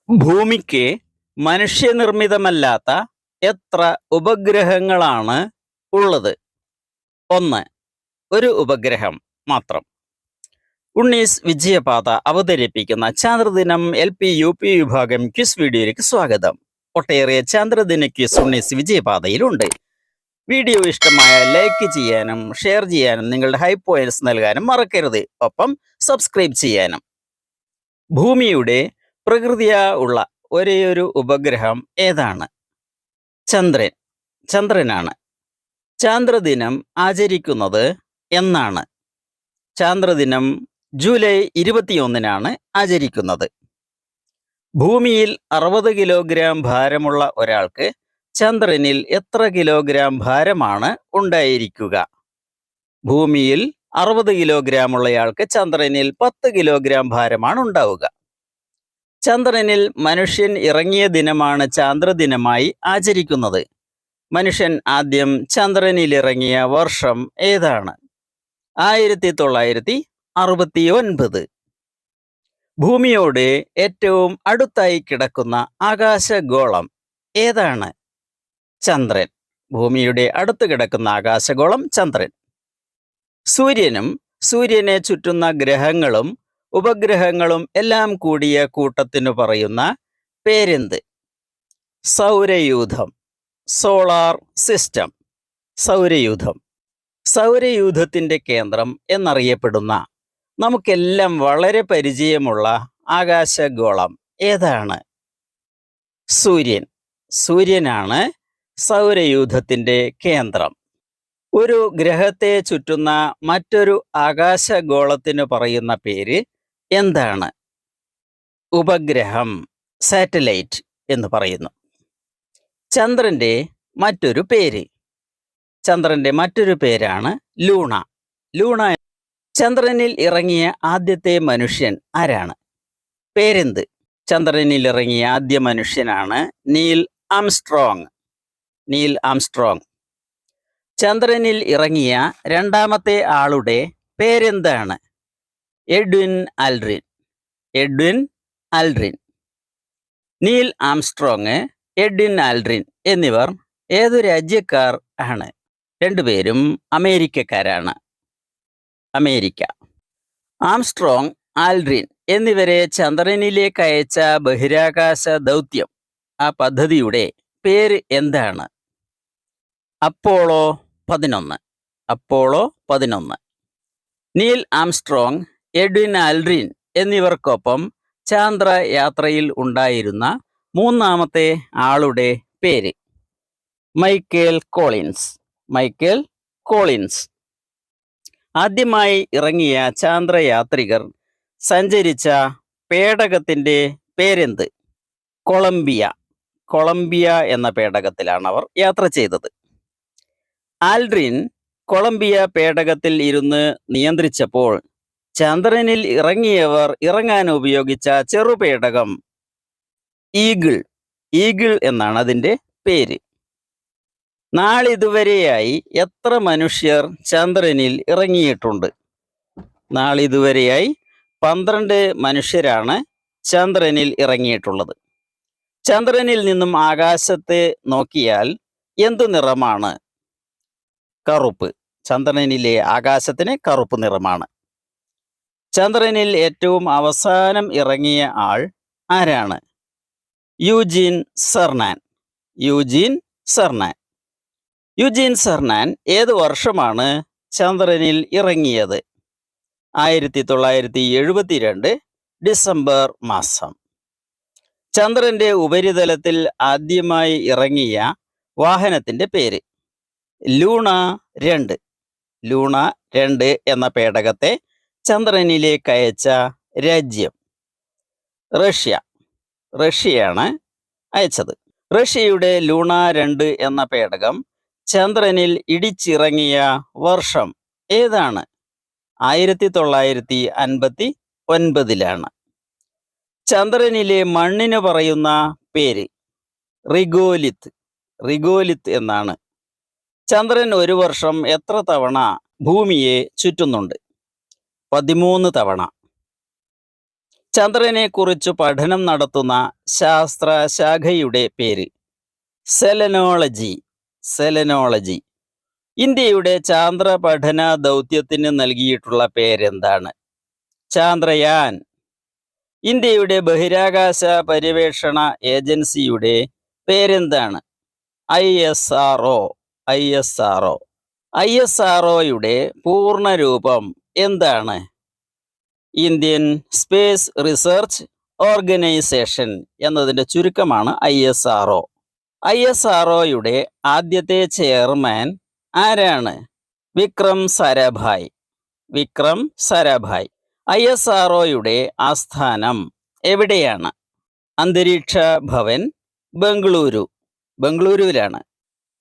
ഭൂമിക്ക് മനുഷ്യനിർമ്മിതമല്ലാത്ത എത്ര ഉപഗ്രഹങ്ങളാണ് ഉള്ളത്? 1. ഒരു ഉപഗ്രഹം മാത്രം. ഉണ്ണീസ് വിജയപാത അവതരിപ്പിക്കുന്ന ചാന്ദ്രദിനം LP UP വിഭാഗം ക്വിസ് വീഡിയോയിലേക്ക് സ്വാഗതം. ഒട്ടേറെ ചാന്ദ്രദിന ക്വിസ് ഉണ്ണീസ് വിജയപാതയിലുണ്ട്. വീഡിയോ ഇഷ്ടമായ ലൈക്ക് ചെയ്യാനും ഷെയർ ചെയ്യാനും നിങ്ങളുടെ ഹൈ പോയിന്റ്സ് നൽകാനും മറക്കരുത്. ഒപ്പം സബ്സ്ക്രൈബ് ചെയ്യാനും. ഭൂമിയുടെ പ്രകൃതിയാ ഉള്ള ഒരേയൊരു ഉപഗ്രഹം ഏതാണ്? ചന്ദ്രനാണ്. ചാന്ദ്രദിനം ആചരിക്കുന്നത് എന്നാണ്? ചാന്ദ്രദിനം ജൂലൈ 21-നാണ് ആചരിക്കുന്നത്. ഭൂമിയിൽ 60 കിലോഗ്രാം ഭാരമുള്ള ഒരാൾക്ക് ചന്ദ്രനിൽ എത്ര കിലോഗ്രാം ഭാരമാണ് ഉണ്ടായിരിക്കുക? ഭൂമിയിൽ 60 കിലോഗ്രാം ഉള്ളയാൾക്ക് ചന്ദ്രനിൽ 10 കിലോഗ്രാം ഭാരമാണ് ഉണ്ടാവുക. ചന്ദ്രനിൽ മനുഷ്യൻ ഇറങ്ങിയ ദിനമാണ് ചാന്ദ്രദിനമായി ആചരിക്കുന്നത്. മനുഷ്യൻ ആദ്യം ചന്ദ്രനിലിറങ്ങിയ വർഷം ഏതാണ്? 1969. ഭൂമിയോട് ഏറ്റവും അടുത്തായി കിടക്കുന്ന ആകാശഗോളം ഏതാണ്? ചന്ദ്രൻ. ഭൂമിയുടെ അടുത്ത് കിടക്കുന്ന ആകാശഗോളം ചന്ദ്രൻ. സൂര്യനും സൂര്യനെ ചുറ്റുന്ന ഗ്രഹങ്ങളും ഉപഗ്രഹങ്ങളും എല്ലാം കൂടിയ കൂട്ടത്തിനു പറയുന്ന പേരെന്ത്? സൗരയൂഥം. Solar system. സൗരയൂഥം. സൗരയൂഥത്തിന്റെ കേന്ദ്രം എന്നറിയപ്പെടുന്ന നമുക്കെല്ലാം വളരെ പരിചയമുള്ള ആകാശഗോളം ഏതാണ്? സൂര്യൻ. സൂര്യനാണ് സൗരയൂഥത്തിന്റെ കേന്ദ്രം. ഒരു ഗ്രഹത്തെ ചുറ്റുന്ന മറ്റൊരു ആകാശഗോളത്തിന് പറയുന്ന പേര് എന്താണ്? ഉപഗ്രഹം. സാറ്റലൈറ്റ് എന്ന് പറയുന്നു. ചന്ദ്രന്റെ മറ്റൊരു പേര്. ചന്ദ്രന്റെ മറ്റൊരു പേരാണ് ലൂണ. ലൂണ. ചന്ദ്രനിൽ ഇറങ്ങിയ ആദ്യത്തെ മനുഷ്യൻ ആരാണ്? പേരെന്ത്? ചന്ദ്രനിൽ ഇറങ്ങിയ ആദ്യ മനുഷ്യനാണ് നീൽ ആംസ്ട്രോങ്. Neil Armstrong. ചന്ദ്രനിൽ ഇറങ്ങിയ രണ്ടാമത്തെ ആളുടെ പേരെന്താണ്? Edwin Aldrin. Edwin Aldrin. Neil Armstrong, Edwin Aldrin എന്നിവർ ഏതു രാജ്യക്കാർ ആണ്? രണ്ടുപേരും അമേരിക്കക്കാരാണ്. അമേരിക്ക. ആംസ്ട്രോങ്, ആൽഡ്രിൻ എന്നിവരെ ചന്ദ്രനിലേക്ക് അയച്ച ബഹിരാകാശ ദൗത്യം, ആ പദ്ധതിയുടെ പേര് എന്താണ്? Apollo 11. Apollo 11. Neil Armstrong, Edwin Aldrin എന്നിവർക്കൊപ്പം ചാന്ദ്രയാത്രയിൽ ഉണ്ടായിരുന്ന മൂന്നാമത്തെ ആളുടെ പേര്? Michael Collins. Michael Collins. ആദ്യമായി ഇറങ്ങിയ ചാന്ദ്രയാത്രികർ സഞ്ചരിച്ച പേടകത്തിന്റെ പേരെന്ത്? കൊളംബിയ. കൊളംബിയ എന്ന പേടകത്തിലാണ് അവർ യാത്ര ചെയ്തത്. ആൽഡ്രിൻ കൊളംബിയ പേടകത്തിൽ ഇരുന്ന് നിയന്ത്രിച്ചപ്പോൾ ചന്ദ്രനിൽ ഇറങ്ങിയവർ ഇറങ്ങാൻ ഉപയോഗിച്ച ചെറുപേടകം ഈഗിൾ. ഈഗിൾ എന്നാണ് അതിൻ്റെ പേര്. നാളിതുവരെയായി എത്ര മനുഷ്യർ ചന്ദ്രനിൽ ഇറങ്ങിയിട്ടുണ്ട്? നാളിതുവരെയായി 12 മനുഷ്യരാണ് ചന്ദ്രനിൽ ഇറങ്ങിയിട്ടുള്ളത്. ചന്ദ്രനിൽ നിന്നും ആകാശത്തെ നോക്കിയാൽ എന്തു നിറമാണ്? കറുപ്പ്. ചന്ദ്രനിലെ ആകാശത്തിന് കറുപ്പ് നിറമാണ്. ചന്ദ്രനിൽ ഏറ്റവും അവസാനം ഇറങ്ങിയ ആൾ ആരാണ്? Eugene Cernan. Eugene Cernan. Eugene Cernan ഏത് വർഷമാണ് ചന്ദ്രനിൽ ഇറങ്ങിയത്? 1972 ഡിസംബർ മാസം. ചന്ദ്രന്റെ ഉപരിതലത്തിൽ ആദ്യമായി ഇറങ്ങിയ വാഹനത്തിന്റെ പേര്? ലൂണ 2. ലൂണ 2 എന്ന പേടകത്തെ ചന്ദ്രനിലേക്ക് അയച്ച രാജ്യം? റഷ്യ. റഷ്യയാണ് അയച്ചത്. റഷ്യയുടെ ലൂണ 2 എന്ന പേടകം ചന്ദ്രനിൽ ഇടിച്ചിറങ്ങിയ വർഷം ഏതാണ്? 1959. ചന്ദ്രനിലെ മണ്ണിന് പറയുന്ന പേര്? റിഗോലിത്ത്. റിഗോലിത്ത് എന്നാണ്. ചന്ദ്രൻ ഒരു വർഷം എത്ര തവണ ഭൂമിയെ ചുറ്റുന്നുണ്ട്? 13 തവണ. ചന്ദ്രനെ കുറിച്ച് പഠനം നടത്തുന്ന ശാസ്ത്ര ശാഖയുടെ പേര്? സെലനോളജി. സെലനോളജി. ഇന്ത്യയുടെ ചാന്ദ്ര പഠന ദൗത്യത്തിന് നൽകിയിട്ടുള്ള പേരെന്താണ്? ചാന്ദ്രയാൻ. ഇന്ത്യയുടെ ബഹിരാകാശ പര്യവേഷണ ഏജൻസിയുടെ പേരെന്താണ്? ISRO. ISRO. ISROയുടെ പൂർണ്ണരൂപം എന്താണ്? ഇന്ത്യൻ സ്പേസ് റിസർച്ച് ഓർഗനൈസേഷൻ എന്നതിൻ്റെ ചുരുക്കമാണ് ISRO. ISROയുടെ ആദ്യത്തെ ചെയർമാൻ ആരാണ്? വിക്രം സാരാഭായ്. വിക്രം സാരാഭായ്. ISROയുടെ ആസ്ഥാനം എവിടെയാണ്? അന്തരീക്ഷ ഭവൻ, ബംഗളൂരു. ബംഗളൂരുവിലാണ്.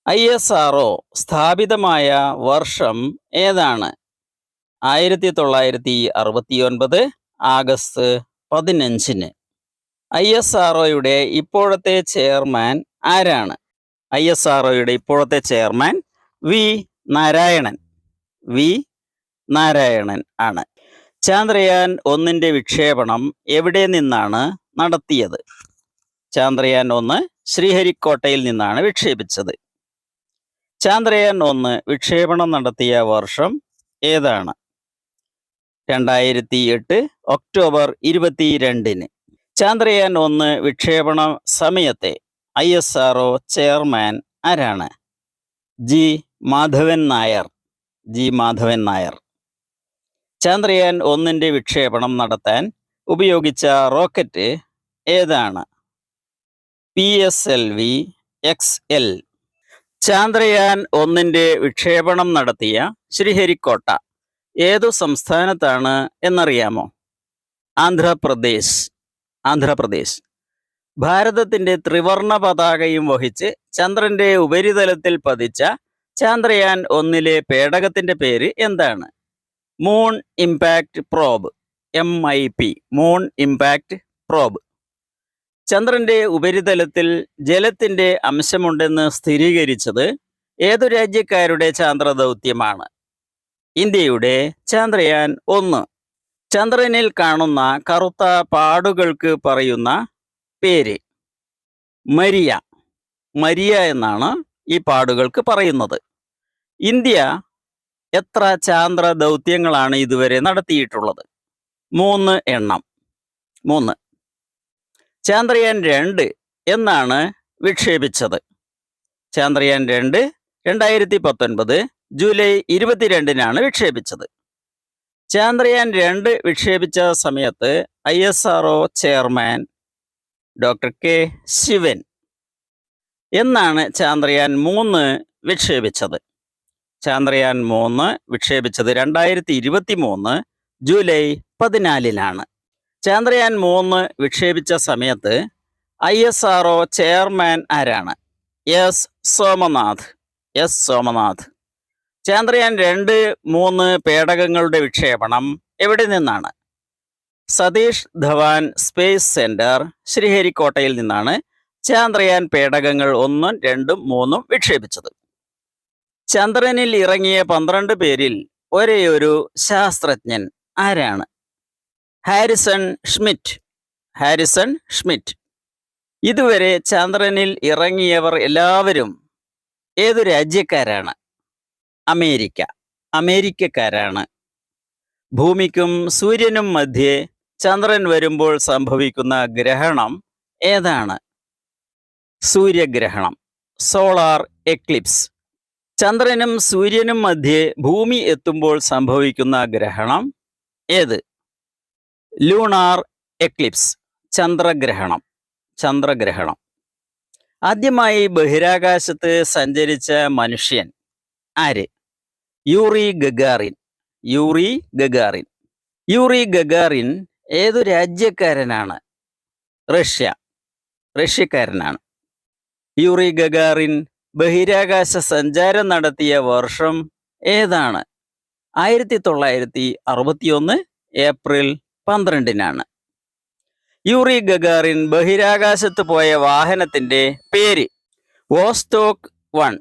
ISRO സ്ഥാപിതമായ വർഷം ഏതാണ്? 1969 ആഗസ്റ്റ് 15. ISROയുടെ ഇപ്പോഴത്തെ ചെയർമാൻ ആരാണ്? ISROയുടെ ഇപ്പോഴത്തെ chairman V Narayanan. V Narayanan ആണ്. ചാന്ദ്രയാൻ 1 വിക്ഷേപണം എവിടെ നിന്നാണ് നടത്തിയത്? ചാന്ദ്രയാൻ 1 ശ്രീഹരിക്കോട്ടയിൽ നിന്നാണ് വിക്ഷേപിച്ചത്. ചാന്ദ്രയാൻ 1 വിക്ഷേപണം നടത്തിയ വർഷം ഏതാണ്? 2008 ഒക്ടോബർ 22. ചാന്ദ്രയാൻ 1 വിക്ഷേപണ സമയത്തെ ISRO ചെയർമാൻ ആരാണ്? ജി മാധവൻ നായർ. ജി മാധവൻ നായർ. ചാന്ദ്രയാൻ 1 വിക്ഷേപണം നടത്താൻ ഉപയോഗിച്ച റോക്കറ്റ് ഏതാണ്? PSLV XL. ചാന്ദ്രയാൻ 1 വിക്ഷേപണം നടത്തിയ ശ്രീഹരിക്കോട്ട ഏതു സംസ്ഥാനത്താണ് എന്നറിയാമോ? ആന്ധ്രാപ്രദേശ്. ആന്ധ്രാപ്രദേശ്. ഭാരതത്തിന്റെ ത്രിവർണ പതാകയും വഹിച്ച് ചന്ദ്രന്റെ ഉപരിതലത്തിൽ പതിച്ച ചാന്ദ്രയാൻ 1 പേടകത്തിന്റെ പേര് എന്താണ്? Moon impact probe. MIP. Moon impact probe. ചന്ദ്രന്റെ ഉപരിതലത്തിൽ ജലത്തിന്റെ അംശമുണ്ടെന്ന് സ്ഥിരീകരിച്ചത് ഏതു രാജ്യക്കാരുടെ ചാന്ദ്രദൗത്യമാണ്? ഇന്ത്യയുടെ ചാന്ദ്രയാൻ 1. ചന്ദ്രനിൽ കാണുന്ന കറുത്ത പാടുകൾക്ക് പറയുന്ന പേര്? മരിയ. മരിയ എന്നാണ് ഈ പാടുകൾക്ക് പറയുന്നത്. ഇന്ത്യ എത്ര ചാന്ദ്ര ദൗത്യങ്ങളാണ് ഇതുവരെ നടത്തിയിട്ടുള്ളത്? 3 എണ്ണം. 3. ചാന്ദ്രയാൻ 2 എന്നാണ് വിക്ഷേപിച്ചത്? ചാന്ദ്രയാൻ 2 2019 ജൂലൈ 22 വിക്ഷേപിച്ചത്. ചാന്ദ്രയാൻ 2 വിക്ഷേപിച്ച സമയത്ത് ISRO chairman doctor K. Sivan. എന്നാണ് ചാന്ദ്രയാൻ 3 വിക്ഷേപിച്ചത്? ചാന്ദ്രയാൻ 3 വിക്ഷേപിച്ചത് 2023 ജൂലൈ 14. ചാന്ദ്രയാൻ 3 വിക്ഷേപിച്ച സമയത്ത് ISRO ചെയർമാൻ ആരാണ്? എസ് സോമനാഥ്. എസ് സോമനാഥ്. ചാന്ദ്രയാൻ 2, 3 പേടകങ്ങളുടെ വിക്ഷേപണം എവിടെ നിന്നാണ്? സതീഷ് ധവാൻ സ്പേസ് സെന്റർ, ശ്രീഹരിക്കോട്ടയിൽ നിന്നാണ് ചാന്ദ്രയാൻ പേടകങ്ങൾ 1, 2, 3 വിക്ഷേപിച്ചത്. ചന്ദ്രനിൽ ഇറങ്ങിയ 12 പേരിൽ ഒരേയൊരു ശാസ്ത്രജ്ഞൻ ആരാണ്? Harrison Schmitt. Harrison Schmitt. ഇതുവരെ ചന്ദ്രനിൽ ഇറങ്ങിയവർ എല്ലാവരും ഏതു രാജ്യക്കാരാണ്? അമേരിക്ക. അമേരിക്കക്കാരാണ്. ഭൂമിക്കും സൂര്യനും മധ്യേ ചന്ദ്രൻ വരുമ്പോൾ സംഭവിക്കുന്ന ഗ്രഹണം ഏതാണ്? സൂര്യഗ്രഹണം. Solar eclipse. ചന്ദ്രനും സൂര്യനും മധ്യേ ഭൂമി എത്തുമ്പോൾ സംഭവിക്കുന്ന ഗ്രഹണം ഏത്? Lunar eclipse. ചന്ദ്രഗ്രഹണം. ചന്ദ്രഗ്രഹണം. ആദ്യമായി ബഹിരാകാശത്ത് സഞ്ചരിച്ച മനുഷ്യൻ ആര്? Yuri Gagarin. Yuri Gagarin. Yuri Gagarin ഏതു രാജ്യക്കാരനാണ്? റഷ്യ. റഷ്യക്കാരനാണ്. യൂറി ഗഗാറിൻ ബഹിരാകാശ സഞ്ചാരം നടത്തിയ വർഷം ഏതാണ്? 1961 ഏപ്രിൽ 12. യൂറി ഗഗാറിൻ ബഹിരാകാശത്ത് പോയ വാഹനത്തിന്റെ പേര്? വോസ്റ്റോക്ക് 1.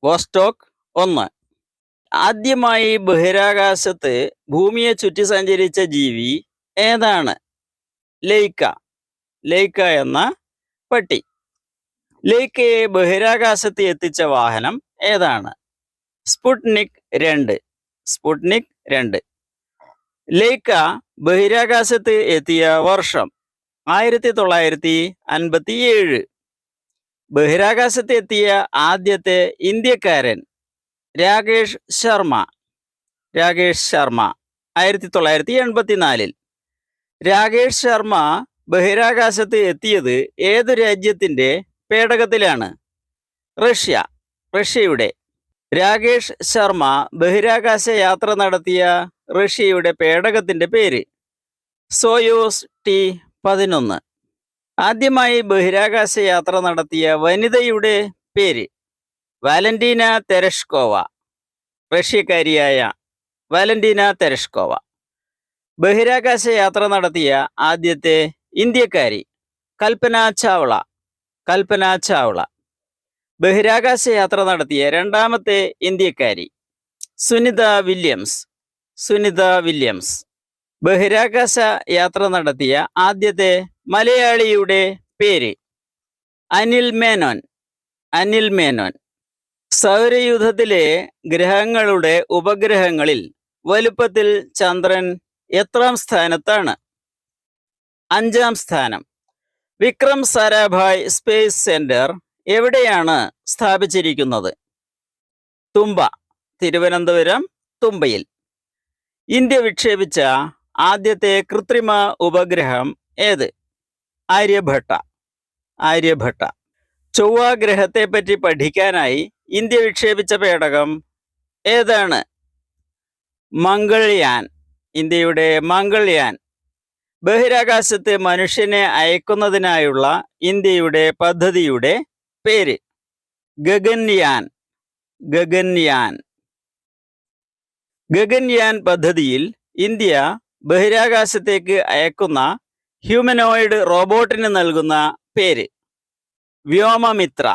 വോസ്റ്റോക്ക് 1. ആദ്യമായി ബഹിരാകാശത്ത് ഭൂമിയെ ചുറ്റി സഞ്ചരിച്ച ജീവി ഏതാണ്? ലൈക്ക എന്ന പട്ടി. ലൈക്കയെ ബഹിരാകാശത്ത് എത്തിച്ച വാഹനം ഏതാണ്? സ്പുട്നിക് 2. ലൈക്ക ബഹിരാകാശത്ത് എത്തിയ വർഷം 1957. ബഹിരാകാശത്ത് എത്തിയ ആദ്യത്തെ ഇന്ത്യക്കാരൻ രാകേഷ് ശർമ്മ 1984. രാകേഷ് ശർമ്മ ബഹിരാകാശത്ത് എത്തിയത് ഏതു രാജ്യത്തിന്റെ പേടകത്തിലാണ്? റഷ്യയുടെ. രാകേഷ് ശർമ്മ ബഹിരാകാശ യാത്ര നടത്തിയ റഷ്യയുടെ പേടകത്തിന്റെ പേര് സോയൂസ് T-11. ആദ്യമായി ബഹിരാകാശ യാത്ര നടത്തിയ വനിതയുടെ പേര് വാലന്റീന തെരഷ്കോവ. റഷ്യക്കാരിയായ വാലന്റീന തെരഷ്കോവ. ബഹിരാകാശ യാത്ര നടത്തിയ ആദ്യത്തെ ഇന്ത്യക്കാരി കൽപ്പന ചാവള. ബഹിരാകാശ യാത്ര നടത്തിയ രണ്ടാമത്തെ ഇന്ത്യക്കാരി സുനിത വില്യംസ്. ബഹിരാകാശ യാത്ര നടത്തിയ ആദ്യത്തെ മലയാളിയുടെ പേര് അനിൽ മേനോൻ. സൗരയൂഥത്തിലെ ഗ്രഹങ്ങളുടെ ഉപഗ്രഹങ്ങളിൽ വലുപ്പത്തിൽ ചന്ദ്രൻ എത്രാം സ്ഥാനത്താണ്? 5-ാം സ്ഥാനം. വിക്രം സാരാഭായ് സ്പേസ് സെന്റർ എവിടെയാണ് സ്ഥാപിച്ചിരിക്കുന്നത്? തിരുവനന്തപുരം തുമ്പയിൽ. ഇന്ത്യ വിക്ഷേപിച്ച ആദ്യത്തെ കൃത്രിമ ഉപഗ്രഹം ഏത്? ആര്യഭട്ട. ചൊവ്വ ഗ്രഹത്തെപ്പറ്റി പഠിക്കാനായി ഇന്ത്യ വിക്ഷേപിച്ച പേടകം ഏതാണ്? ഇന്ത്യയുടെ മംഗൾയാൻ. ബഹിരാകാശത്ത് മനുഷ്യനെ അയക്കുന്നതിനായുള്ള ഇന്ത്യയുടെ പദ്ധതിയുടെ പേര് ഗഗൻയാൻ. ഗഗൻയാൻ പദ്ധതിയിൽ ഇന്ത്യ ബഹിരാകാശത്തേക്ക് അയക്കുന്ന ഹ്യൂമനോയിഡ് റോബോട്ടിന് നൽകുന്ന പേര് വ്യോമമിത്ര.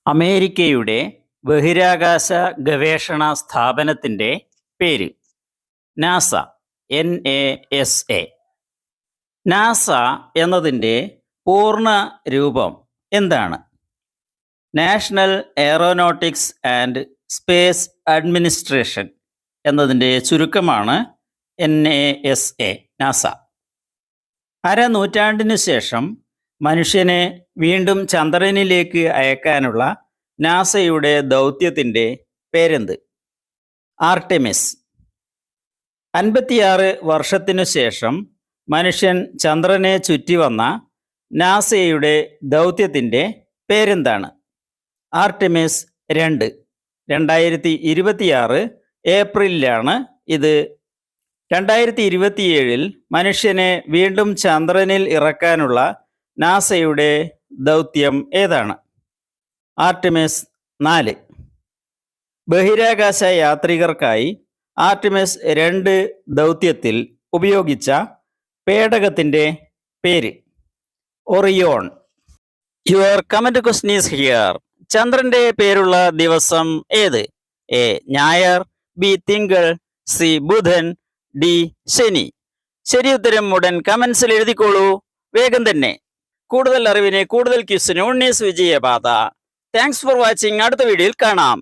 അമേരിക്കയുടെ ബഹിരാകാശ ഗവേഷണ സ്ഥാപനത്തിന്റെ പേര് നാസ. NASA. നാസ എന്നതിൻ്റെ പൂർണ്ണ രൂപം എന്താണ്? National aeronautics and space administration എന്നതിൻ്റെ ചുരുക്കമാണ് NASA. നാസ. അരനൂറ്റാണ്ടിനു ശേഷം മനുഷ്യനെ വീണ്ടും ചന്ദ്രനിലേക്ക് അയക്കാനുള്ള നാസയുടെ ദൗത്യത്തിൻ്റെ പേരെന്ത്? ആർടെമിസ്. 56 വർഷത്തിനു ശേഷം മനുഷ്യൻ ചന്ദ്രനെ ചുറ്റി വന്ന നാസയുടെ ദൗത്യത്തിൻ്റെ പേരെന്താണ്? ആർടെമിസ് 2. 2026 ഏപ്രിലിലാണ് ഇത്. 2027 മനുഷ്യനെ വീണ്ടും ചന്ദ്രനിൽ ഇറക്കാനുള്ള നാസയുടെ ദൗത്യം ഏതാണ്? ആർടെമിസ് 4. ബഹിരാകാശ യാത്രികർക്കായി ആർടെമിസ് 2 ദൗത്യത്തിൽ ഉപയോഗിച്ച പേടകത്തിൻ്റെ പേര് Orion. Your comment question is here. ചന്ദ്രന്റെ പേരുള്ള ദിവസം ഏത്? എ ഞായർ, ബി തിങ്കൾ, സി ബുധൻ, ഡി ശനി. ശരി ഉത്തരം ഉടൻ കമന്റ്സിൽ എഴുതിക്കോളൂ, വേഗം തന്നെ. കൂടുതൽ അറിവിന്, കൂടുതൽ ക്വിസിന് ഉണ്ണീസ് വിജയപാത. Thanks for watching. അടുത്ത വീഡിയോയിൽ കാണാം.